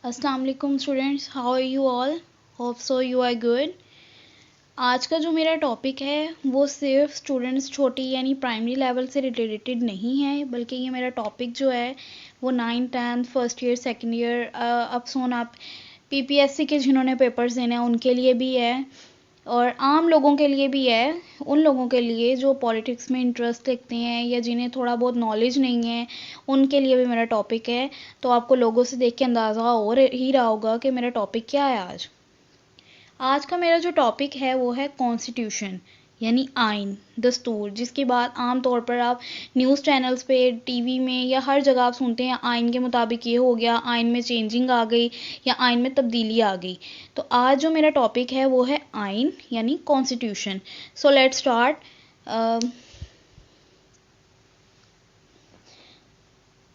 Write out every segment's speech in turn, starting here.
अस्सलाम वालेकुम students, how are you all? Hope so you are good. आज का जो मेरा टॉपिक है वो सिर्फ स्टूडेंट्स छोटी यानी प्राइमरी लेवल से रिलेटेड नहीं है, बल्कि ये मेरा टॉपिक जो है वो 9th 10th first year second year अप सोन आप पीपीएससी के जिन्होंने पेपर्स देने हैं उनके लिए भी है और आम लोगों के लिए भी है। उन लोगों के लिए जो पॉलिटिक्स में इंटरेस्ट रखते हैं या जिन्हें थोड़ा बहुत नॉलेज नहीं है उनके लिए भी मेरा टॉपिक है। तो आपको लोगों से देख के अंदाज़ा हो ही रहा होगा कि मेरा टॉपिक क्या है आज का मेरा जो टॉपिक है वो है कॉन्स्टिट्यूशन यानी आइन, दस्तूर, जिसकी बात आम तौर पर आप न्यूज़ चैनल्स पे, टीवी में या हर जगह आप सुनते हैं आइन के मुताबिक ये हो गया, आइन में चेंजिंग आ गई या आइन में तब्दीली आ गई। तो आज जो मेरा टॉपिक है वो है आइन यानी कॉन्स्टिट्यूशन। So let's start.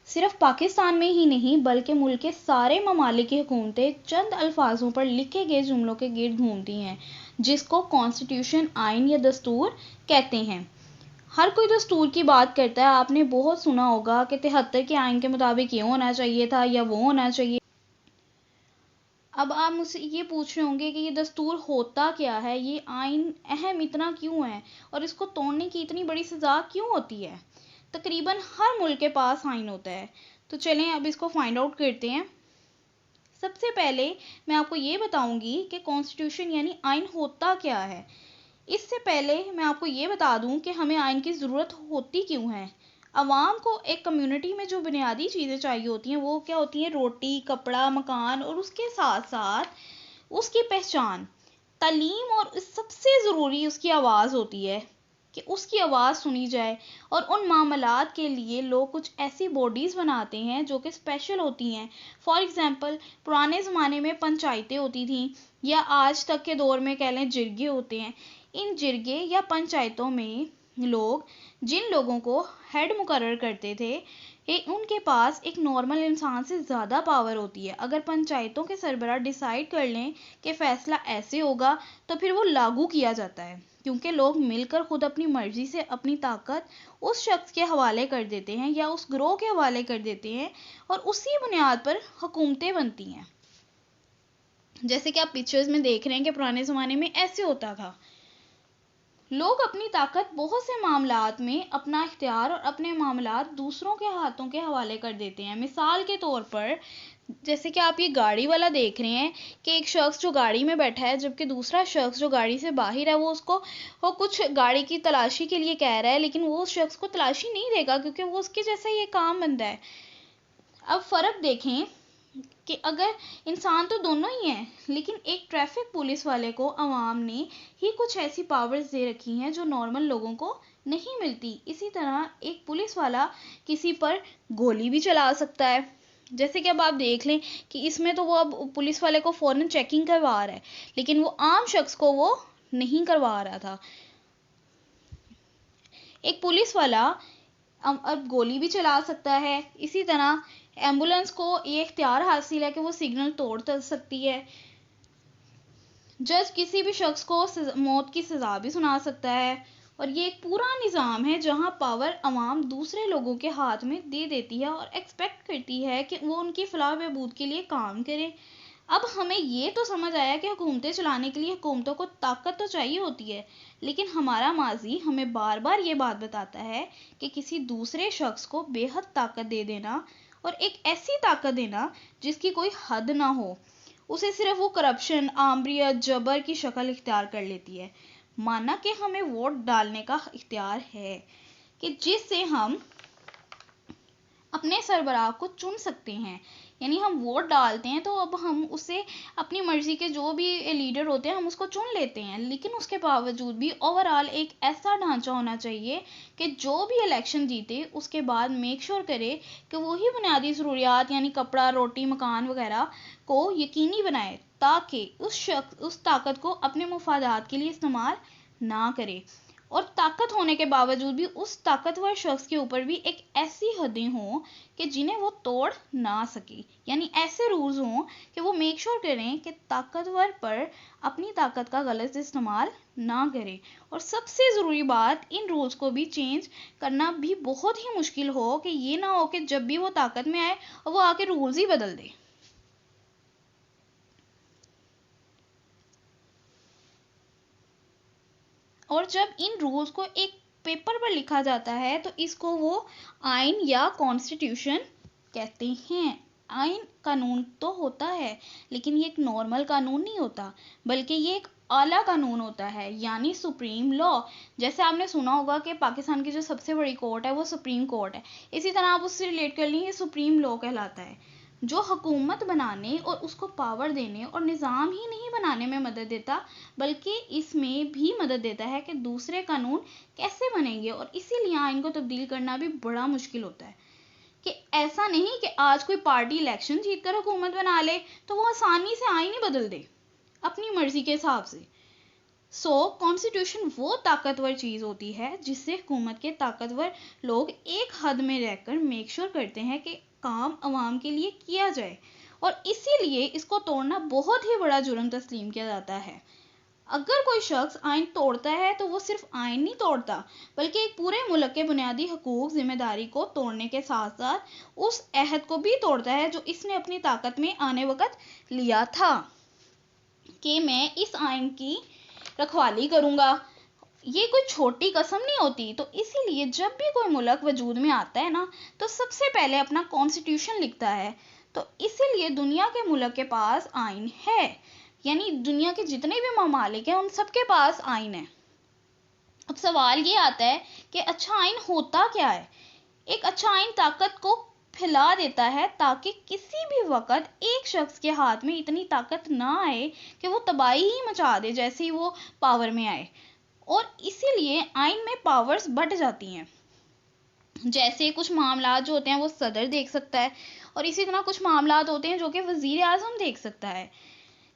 सिर्फ पाकिस्तान में ही नहीं बल्कि मुल्क के सारे ममालिक की हुकूमतें चंद अल्फाजों पर लिखे गए जुमलों के गिर्द घूमती हैं, जिसको कॉन्स्टिट्यूशन, आइन या दस्तूर कहते हैं। हर कोई दस्तूर की बात करता है। आपने बहुत सुना होगा कि 73 के आइन के मुताबिक ये होना चाहिए था या वो होना चाहिए। अब आप मुझसे ये पूछ रहे होंगे कि ये दस्तूर होता क्या है, ये आइन अहम इतना क्यों है और इसको तोड़ने की इतनी बड़ी सज़ा क्यों होती है। तकरीबन हर मुल्क के पास आइन होता है। तो चलें अब इसको फाइंड आउट करते हैं। सबसे पहले मैं आपको ये बताऊंगी कि कॉन्स्टिट्यूशन यानी आइन होता क्या है। इससे पहले मैं आपको ये बता दूं कि हमें आइन की ज़रूरत होती क्यों है। अवाम को एक कम्युनिटी में जो बुनियादी चीज़ें चाहिए होती हैं वो क्या होती हैं? रोटी, कपड़ा, मकान और उसके साथ साथ उसकी पहचान, तालीम और सबसे ज़रूरी उसकी आवाज़ होती है कि उसकी आवाज़ सुनी जाए। और उन मामलात के लिए लोग कुछ ऐसी बॉडीज़ बनाते हैं जो कि स्पेशल होती हैं। फॉर एग्ज़ाम्पल पुराने ज़माने में पंचायतें होती थीं या आज तक के दौर में कह लें जिरगे होते हैं। इन जिरगे या पंचायतों में लोग जिन लोगों को हेड मुकर्रर करते थे उनके पास एक नॉर्मल इंसान से ज़्यादा पावर होती है। अगर पंचायतों के सरबराह डिसाइड कर लें कि फ़ैसला ऐसे होगा तो फिर वो लागू किया जाता है, क्योंकि लोग मिलकर खुद अपनी मर्जी से अपनी ताकत उस शख्स के हवाले कर देते हैं या उस ग्रोह के हवाले कर देते हैं और उसी बुनियाद पर हुकूमतें बनती हैं। जैसे कि आप पिक्चर्स में देख रहे हैं कि पुराने ज़माने में ऐसे होता था। लोग अपनी ताकत बहुत से मामलात में, अपना इख्तियार और अपने मामलात दूसरों के हाथों के हवाले कर देते हैं। मिसाल के तौर पर जैसे कि आप ये गाड़ी वाला देख रहे हैं कि एक शख्स जो गाड़ी में बैठा है जबकि दूसरा शख्स जो गाड़ी से बाहर है वो कुछ गाड़ी की तलाशी के लिए कह रहा है, लेकिन वो उस शख्स को तलाशी नहीं देगा क्योंकि वो उसके जैसा ये काम बंदा है। अब फ़र्क देखें कि अगर इंसान तो दोनों ही हैं, लेकिन एक ट्रैफिक पुलिस वाले को अवाम ने ही कुछ ऐसी पावर्स दे रखी हैं जो नॉर्मल लोगों को नहीं मिलती। इसी तरह एक पुलिस वाला किसी पर गोली भी चला सकता है। जैसे कि अब आप देख लें कि इसमें तो वो अब पुलिस वाले को फ़ौरन चेकिंग करवा रहा है, लेकिन वो आम शख्स को वो नहीं करवा रहा था। एक पुलिस वाला अब गोली भी चला सकता है। इसी तरह एम्बुलेंस को ये इख्तियार हासिल है कि वो सिग्नल तोड़ सकती है। जज किसी भी शख्स को मौत की सज़ा भी सुना सकता है। और ये एक पूरा निज़ाम है जहां पावर अवाम दूसरे लोगों के हाथ में दे देती है और एक्सपेक्ट करती है कि वो उनकी फलाह बहबूद के लिए काम करे। अब हमें ये तो समझ आया कि हुकूमतें चलाने के लिए हुकूमतों को ताकत तो चाहिए होती है, लेकिन हमारा माजी हमें बार बार ये बात बताता है कि किसी दूसरे शख्स को बेहद ताकत दे देना और एक ऐसी ताकत देना जिसकी कोई हद ना हो, उसे सिर्फ वो करप्शन, आमरी या जबर की शक्ल इख्तियार कर लेती है। माना कि हमें वोट डालने का इख्तियार है कि जिससे हम अपने सरबराह को चुन सकते हैं, यानी हम वोट डालते हैं तो अब हम उसे अपनी मर्जी के जो भी लीडर होते हैं हम उसको चुन लेते हैं, लेकिन उसके बावजूद भी ओवरऑल एक ऐसा ढांचा होना चाहिए कि जो भी इलेक्शन जीते उसके बाद मेक श्योर करे कि वही बुनियादी ज़रूरियात यानी कपड़ा, रोटी, मकान वगैरह को यकीनी बनाए ताकि उस ताकत को अपने मुफादात के लिए इस्तेमाल ना करे। और ताकत होने के बावजूद भी उस ताकतवर शख्स के ऊपर भी एक ऐसी हदें हों कि जिन्हें वो तोड़ ना सके, यानी ऐसे रूल्स हों कि वो मेक श्योर करें कि ताकतवर पर अपनी ताकत का गलत इस्तेमाल ना करे। और सबसे ज़रूरी बात, इन रूल्स को भी चेंज करना भी बहुत ही मुश्किल हो कि ये ना हो कि जब भी वो ताकत में आए और वो आके रूल्स ही बदल दे। और जब इन रूल्स को एक पेपर पर लिखा जाता है तो इसको वो आइन या कॉन्स्टिट्यूशन कहते हैं। आइन कानून तो होता है, लेकिन ये एक नॉर्मल कानून नहीं होता, बल्कि ये एक आला कानून होता है, यानी सुप्रीम लॉ। जैसे आपने सुना होगा कि पाकिस्तान की जो सबसे बड़ी कोर्ट है वो सुप्रीम कोर्ट है, इसी तरह आप उससे रिलेट कर लीजिए, सुप्रीम लॉ कहलाता है, जो हुकूमत बनाने और उसको पावर देने और निज़ाम ही नहीं बनाने में मदद देता, बल्कि इसमें भी मदद देता है कि दूसरे कानून कैसे बनेंगे। और इसीलिए आइन को तब्दील करना भी बड़ा मुश्किल होता है, कि ऐसा नहीं कि आज कोई पार्टी इलेक्शन जीतकर हुकूमत बना ले तो वो आसानी से आइन ही बदल दे अपनी मर्जी के हिसाब से। कॉन्स्टिट्यूशन वो ताकतवर चीज़ होती है जिससे हुकूमत के ताकतवर लोग एक हद में रहकर मेक श्योर करते हैं कि काम अवाम के लिए किया जाए, और इसीलिए इसको तोड़ना बहुत ही बड़ा जुर्म तस्लीम किया जाता है। अगर कोई शख्स आइन तोड़ता है तो वो सिर्फ आइन नहीं तोड़ता, बल्कि एक पूरे मुल्क के बुनियादी हकूक जिम्मेदारी को तोड़ने के साथ साथ उस अहद को भी तोड़ता है जो इसने अपनी ताकत में आने वक्त लिया था कि मैं इस आइन की रखवाली करूंगा। ये कोई छोटी कसम नहीं होती। तो इसीलिए जब भी कोई मुल्क वजूद में आता है ना, तो सबसे पहले अपना कॉन्स्टिट्यूशन लिखता है। तो इसीलिए दुनिया के मुल्क के पास आइन है, यानी दुनिया के जितने भी ममालिक हैं उन सबके पास आइन है। अब सवाल ये आता है कि अच्छा आइन होता क्या है। एक अच्छा आइन ताकत को फैला देता है ताकि किसी भी वक्त एक शख्स के हाथ में इतनी ताकत ना आए कि वो तबाही ही मचा दे जैसे ही वो पावर में आए, और इसीलिए आइन में पावर्स बढ़ जाती हैं। जैसे कुछ मामला जो होते हैं वो सदर देख सकता है, और इसी तरह कुछ मामला होते हैं जो कि वजीर आजम देख सकता है।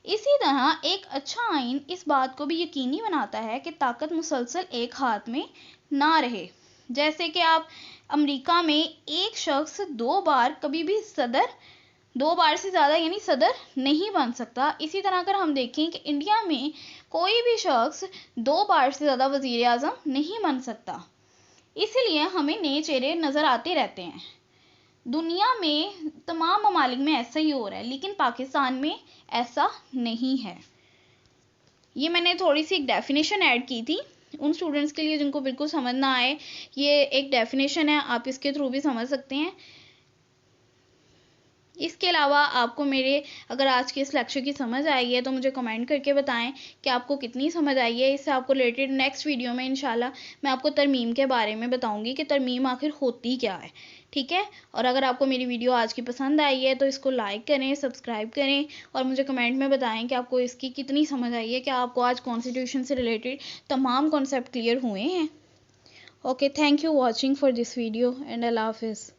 इसी तरह एक अच्छा आइन इस बात को भी यकीनी बनाता है कि ताकत मुसलसल एक हाथ में ना रहे। जैसे कि आप अमेरिका में एक शख्स दो बार कभी भी सदर, दो बार से ज़्यादा यानी सदर नहीं बन सकता। इसी तरह अगर हम देखें कि इंडिया में कोई भी शख्स दो बार से ज़्यादा वज़ीर आज़म नहीं बन सकता। इसीलिए हमें नए चेहरे नज़र आते रहते हैं। दुनिया में तमाम ममालिक में ऐसा ही हो रहा है, लेकिन पाकिस्तान में ऐसा नहीं है। ये मैंने थोड़ी सी एक डेफिनेशन ऐड की थी उन स्टूडेंट्स के लिए जिनको बिल्कुल समझ ना आए। ये एक डेफिनेशन है, आप इसके थ्रू भी समझ सकते हैं। इसके अलावा आपको मेरे अगर आज के इस लेक्चर की समझ आई है तो मुझे कमेंट करके बताएं कि आपको कितनी समझ आई है। इससे आपको रिलेटेड नेक्स्ट वीडियो में इंशाल्लाह मैं आपको तरमीम के बारे में बताऊंगी कि तरमीम आखिर होती क्या है, ठीक है। और अगर आपको मेरी वीडियो आज की पसंद आई है तो इसको लाइक करें, सब्सक्राइब करें, और मुझे कमेंट में बताएं कि आपको इसकी कितनी समझ आई है, कि आपको आज कॉन्स्टिट्यूशन से रिलेटेड तमाम कॉन्सेप्ट क्लियर हुए हैं। Okay, thank you watching for this video and Allah हाफिज़।